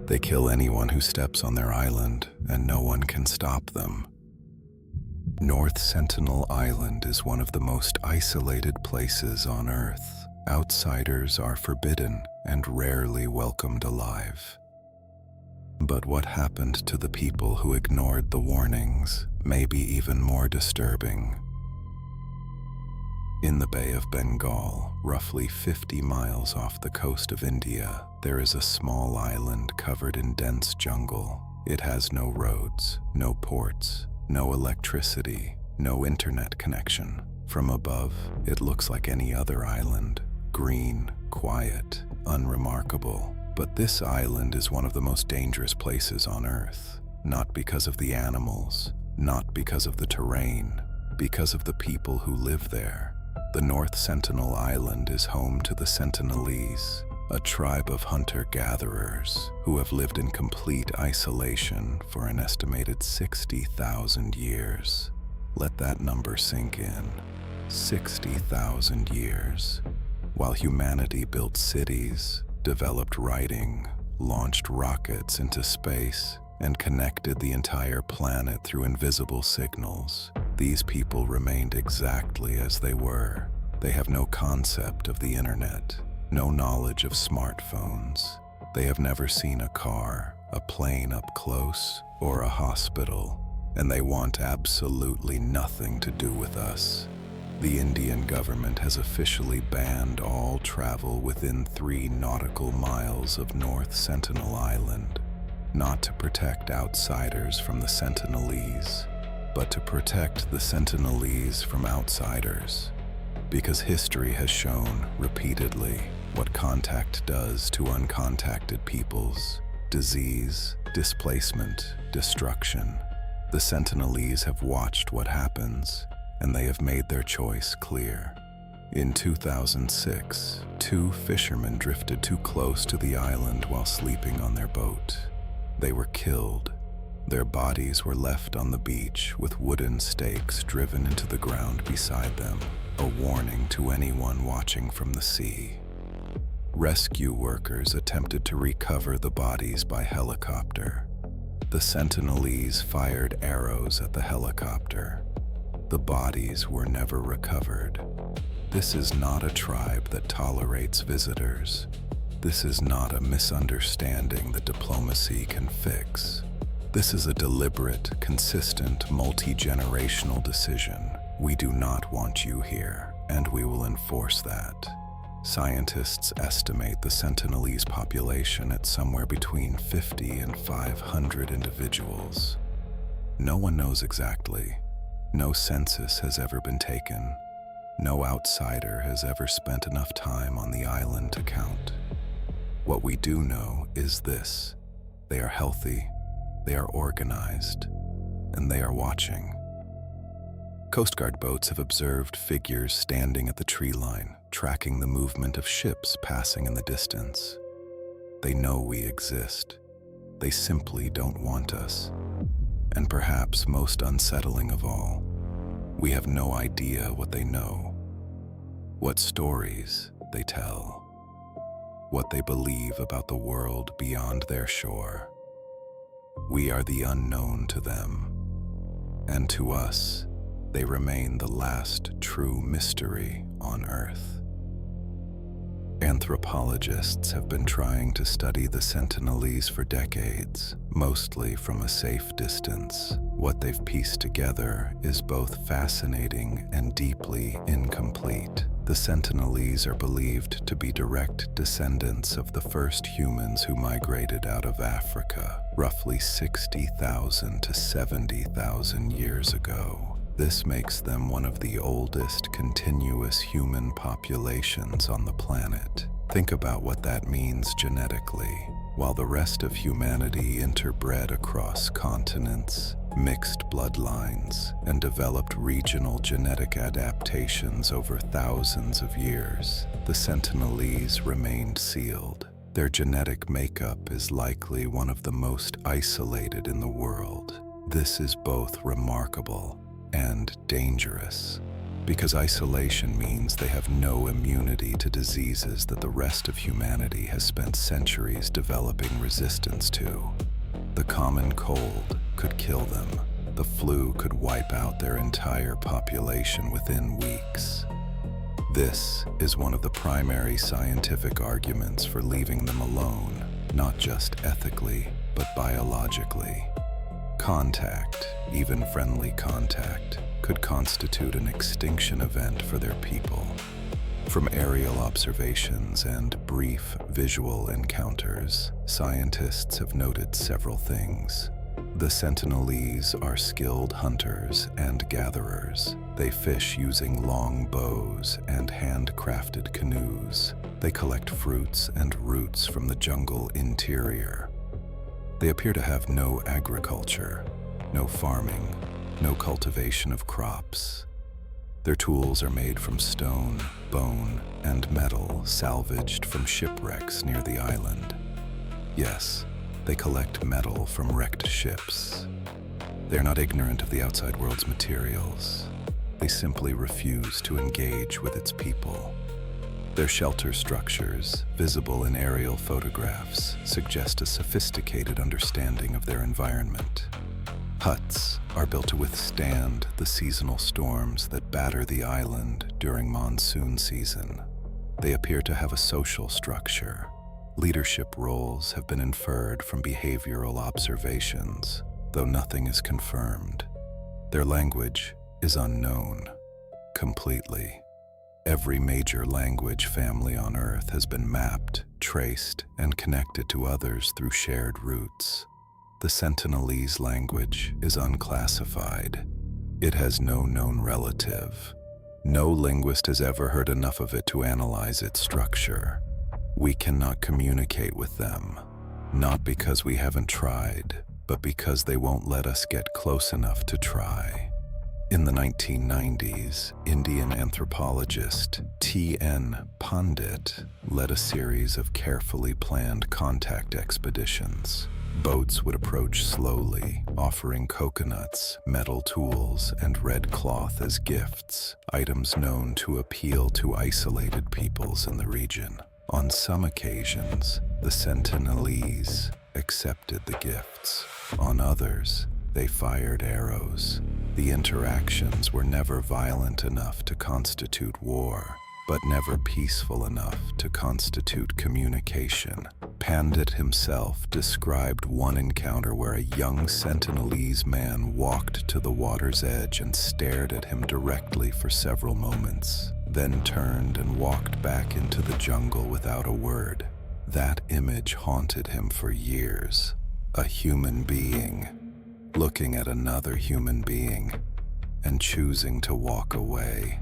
They kill anyone who steps on their island, and no one can stop them. North Sentinel Island is one of the most isolated places on Earth. Outsiders are forbidden and rarely welcomed alive. But what happened to the people who ignored the warnings may be even more disturbing. In the Bay of Bengal, roughly 50 miles off the coast of India, there is a small island covered in dense jungle. It has no roads, no ports, no electricity, no internet connection. From above, it looks like any other island, green, quiet, unremarkable. But this island is one of the most dangerous places on Earth, not because of the animals, not because of the terrain, because of the people who live there. The North Sentinel Island is home to the Sentinelese, a tribe of hunter-gatherers who have lived in complete isolation for an estimated 60,000 years. Let that number sink in. 60,000 years. While humanity built cities, developed writing, launched rockets into space, and connected the entire planet through invisible signals, these people remained exactly as they were. They have no concept of the internet, no knowledge of smartphones. They have never seen a car, a plane up close, or a hospital, and they want absolutely nothing to do with us. The Indian government has officially banned all travel within 3 nautical miles of North Sentinel Island, not to protect outsiders from the Sentinelese, but to protect the Sentinelese from outsiders. Because history has shown repeatedly what contact does to uncontacted peoples: disease, displacement, destruction. The Sentinelese have watched what happens, and they have made their choice clear. In 2006, 2 fishermen drifted too close to the island while sleeping on their boat. They were killed. Their bodies were left on the beach with wooden stakes driven into the ground beside them, a warning to anyone watching from the sea. Rescue workers attempted to recover the bodies by helicopter. The Sentinelese fired arrows at the helicopter. The bodies were never recovered. This is not a tribe that tolerates visitors. This is not a misunderstanding that diplomacy can fix. This is a deliberate, consistent, multi-generational decision. We do not want you here, and we will enforce that. Scientists estimate the Sentinelese population at somewhere between 50 and 500 individuals. No one knows exactly. No census has ever been taken. No outsider has ever spent enough time on the island to count. What we do know is this: they are healthy, they are organized, and they are watching. Coast Guard boats have observed figures standing at the tree line, tracking the movement of ships passing in the distance. They know we exist. They simply don't want us. And perhaps most unsettling of all, we have no idea what they know, what stories they tell, what they believe about the world beyond their shore. We are the unknown to them, and to us, they remain the last true mystery on Earth. Anthropologists have been trying to study the Sentinelese for decades, mostly from a safe distance. What they've pieced together is both fascinating and deeply incomplete. The Sentinelese are believed to be direct descendants of the first humans who migrated out of Africa, roughly 60,000 to 70,000 years ago. This makes them one of the oldest continuous human populations on the planet. Think about what that means genetically. While the rest of humanity interbred across continents, mixed bloodlines, and developed regional genetic adaptations over thousands of years, the Sentinelese remained sealed. Their genetic makeup is likely one of the most isolated in the world. This is both remarkable and dangerous, because isolation means they have no immunity to diseases that the rest of humanity has spent centuries developing resistance to. The common cold could kill them. The flu could wipe out their entire population within weeks. This is one of the primary scientific arguments for leaving them alone, not just ethically, but biologically. Contact, even friendly contact, could constitute an extinction event for their people. From aerial observations and brief visual encounters, scientists have noted several things. The Sentinelese are skilled hunters and gatherers. They fish using long bows and handcrafted canoes. They collect fruits and roots from the jungle interior. They appear to have no agriculture, no farming, no cultivation of crops. Their tools are made from stone, bone, and metal salvaged from shipwrecks near the island. Yes, they collect metal from wrecked ships. They're not ignorant of the outside world's materials. They simply refuse to engage with its people. Their shelter structures, visible in aerial photographs, suggest a sophisticated understanding of their environment. Huts are built to withstand the seasonal storms that batter the island during monsoon season. They appear to have a social structure. Leadership roles have been inferred from behavioral observations, though nothing is confirmed. Their language is unknown, completely. Every major language family on Earth has been mapped, traced, and connected to others through shared roots. The Sentinelese language is unclassified. It has no known relative. No linguist has ever heard enough of it to analyze its structure. We cannot communicate with them, not because we haven't tried, but because they won't let us get close enough to try. In the 1990s, Indian anthropologist T.N. Pandit led a series of carefully planned contact expeditions. Boats would approach slowly, offering coconuts, metal tools, and red cloth as gifts, items known to appeal to isolated peoples in the region. On some occasions, the Sentinelese accepted the gifts. On others, they fired arrows. The interactions were never violent enough to constitute war, but never peaceful enough to constitute communication. Pandit himself described one encounter where a young Sentinelese man walked to the water's edge and stared at him directly for several moments, then turned and walked back into the jungle without a word. That image haunted him for years. A human being looking at another human being and choosing to walk away.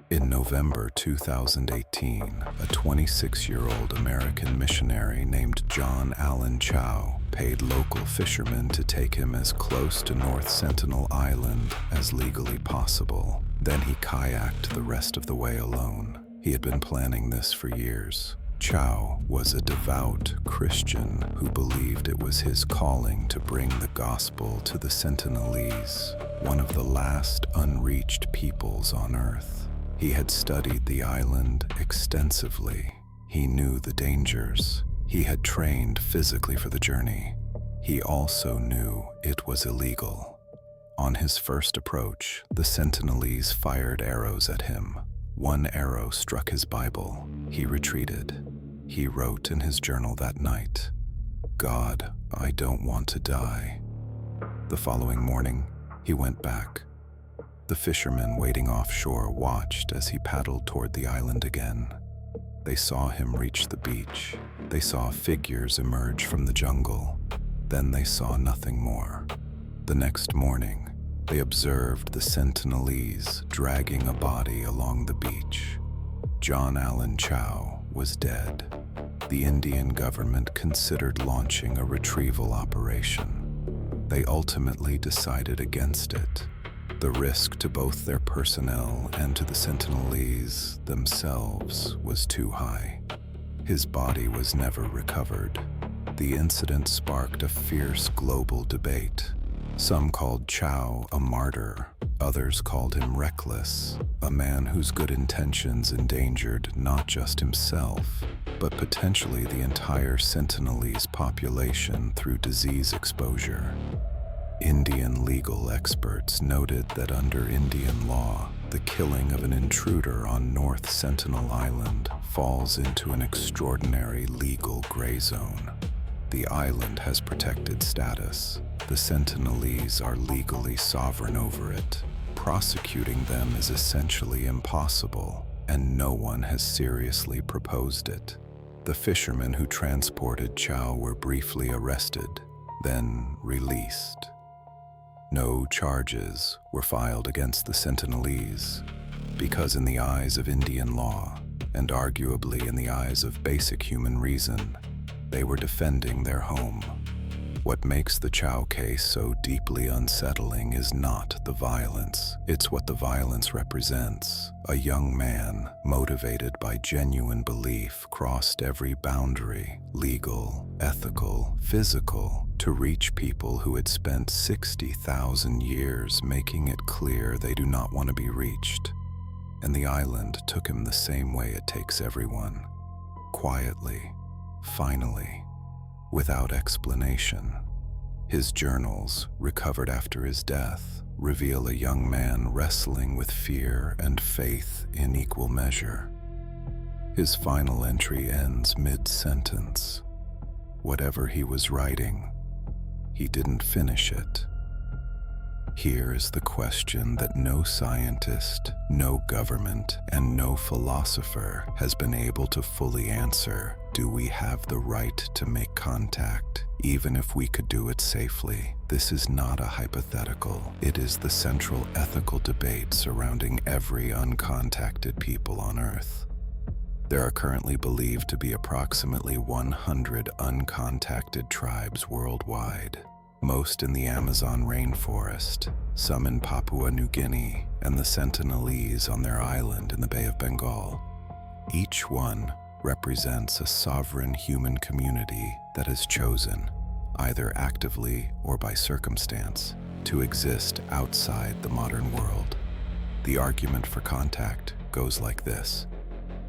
In November 2018, a 26-year-old American missionary named John Allen Chow paid local fishermen to take him as close to North Sentinel Island as legally possible. Then he kayaked the rest of the way alone. He had been planning this for years. Chow was a devout Christian who believed it was his calling to bring the gospel to the Sentinelese, one of the last unreached peoples on Earth. He had studied the island extensively. He knew the dangers. He had trained physically for the journey. He also knew it was illegal. On his first approach, the Sentinelese fired arrows at him. One arrow struck his Bible. He retreated. He wrote in his journal that night, "God, I don't want to die." The following morning, he went back. The fishermen waiting offshore watched as he paddled toward the island again. They saw him reach the beach. They saw figures emerge from the jungle. Then they saw nothing more. The next morning, they observed the Sentinelese dragging a body along the beach. John Allen Chow was dead. The Indian government considered launching a retrieval operation. They ultimately decided against it. The risk to both their personnel and to the Sentinelese themselves was too high. His body was never recovered. The incident sparked a fierce global debate. Some called Chow a martyr, Others called him reckless, a man whose good intentions endangered not just himself, but potentially the entire Sentinelese population through disease exposure. Indian legal experts noted that under Indian law, the killing of an intruder on North Sentinel Island falls into an extraordinary legal gray zone. The island has protected status. The Sentinelese are legally sovereign over it. Prosecuting them is essentially impossible, and no one has seriously proposed it. The fishermen who transported Chow were briefly arrested, then released. No charges were filed against the Sentinelese, because in the eyes of Indian law, and arguably in the eyes of basic human reason, they were defending their home. What makes the Chow case so deeply unsettling is not the violence, it's what the violence represents. A young man, motivated by genuine belief, crossed every boundary, legal, ethical, physical, to reach people who had spent 60,000 years making it clear they do not want to be reached. And the island took him the same way it takes everyone. Quietly, finally, without explanation. His journals, recovered after his death, reveal a young man wrestling with fear and faith in equal measure. His final entry ends mid-sentence. Whatever he was writing, he didn't finish it. Here is the question that no scientist, no government, and no philosopher has been able to fully answer. Do we have the right to make contact, even if we could do it safely? This is not a hypothetical. It is the central ethical debate surrounding every uncontacted people on Earth. There are currently believed to be approximately 100 uncontacted tribes worldwide. Most in the Amazon rainforest, some in Papua New Guinea, and the Sentinelese on their island in the Bay of Bengal. Each one represents a sovereign human community that has chosen, either actively or by circumstance, to exist outside the modern world. The argument for contact goes like this.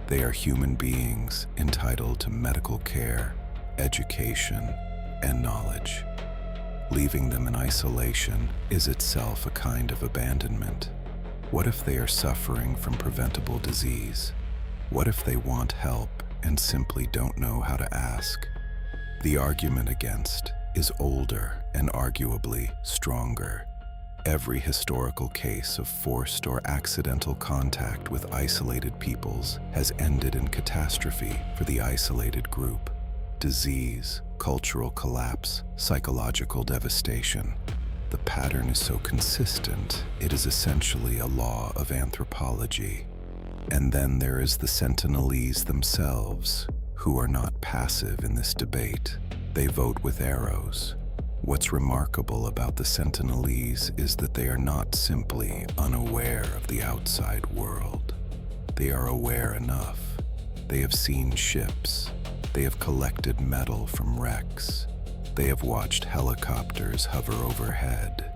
They are human beings entitled to medical care, education, and knowledge. Leaving them in isolation is itself a kind of abandonment. What if they are suffering from preventable disease? What if they want help and simply don't know how to ask? The argument against is older and arguably stronger. Every historical case of forced or accidental contact with isolated peoples has ended in catastrophe for the isolated group. Disease, cultural collapse, psychological devastation. The pattern is so consistent, it is essentially a law of anthropology. And then there is the Sentinelese themselves, who are not passive in this debate. They vote with arrows. What's remarkable about the Sentinelese is that they are not simply unaware of the outside world. They are aware enough. They have seen ships. They have collected metal from wrecks. They have watched helicopters hover overhead.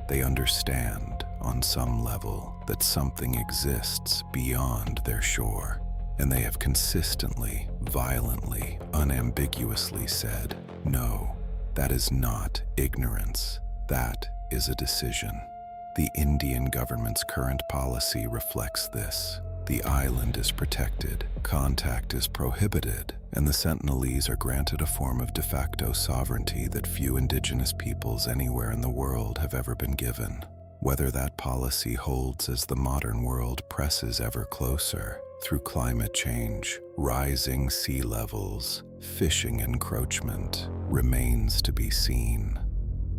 They understand, on some level, that something exists beyond their shore. And they have consistently, violently, unambiguously said, no, that is not ignorance. That is a decision. The Indian government's current policy reflects this. The island is protected, contact is prohibited, and the Sentinelese are granted a form of de facto sovereignty that few indigenous peoples anywhere in the world have ever been given. Whether that policy holds as the modern world presses ever closer through climate change, rising sea levels, fishing encroachment, remains to be seen.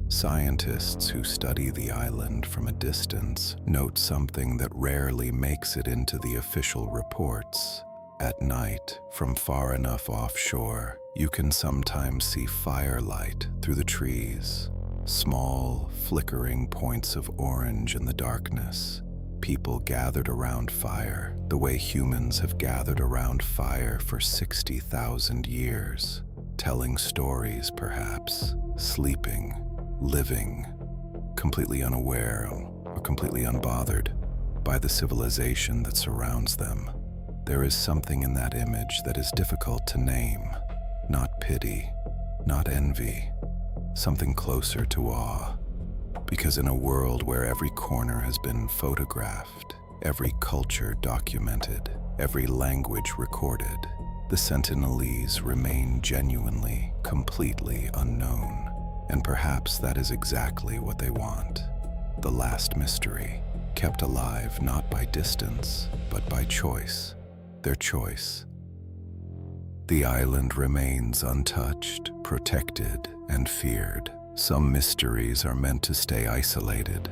Scientists who study the island from a distance note something that rarely makes it into the official reports. At night, from far enough offshore, you can sometimes see firelight through the trees. Small, flickering points of orange in the darkness. People gathered around fire, the way humans have gathered around fire for 60,000 years. Telling stories, perhaps, sleeping, living, completely unaware or completely unbothered by the civilization that surrounds them. There is something in that image that is difficult to name. Not pity, not envy, something closer to awe. Because in a world where every corner has been photographed, every culture documented, every language recorded, the Sentinelese remain genuinely, completely unknown. And perhaps that is exactly what they want. The last mystery, kept alive not by distance, but by choice. Their choice. The island remains untouched, protected, and feared. Some mysteries are meant to stay isolated,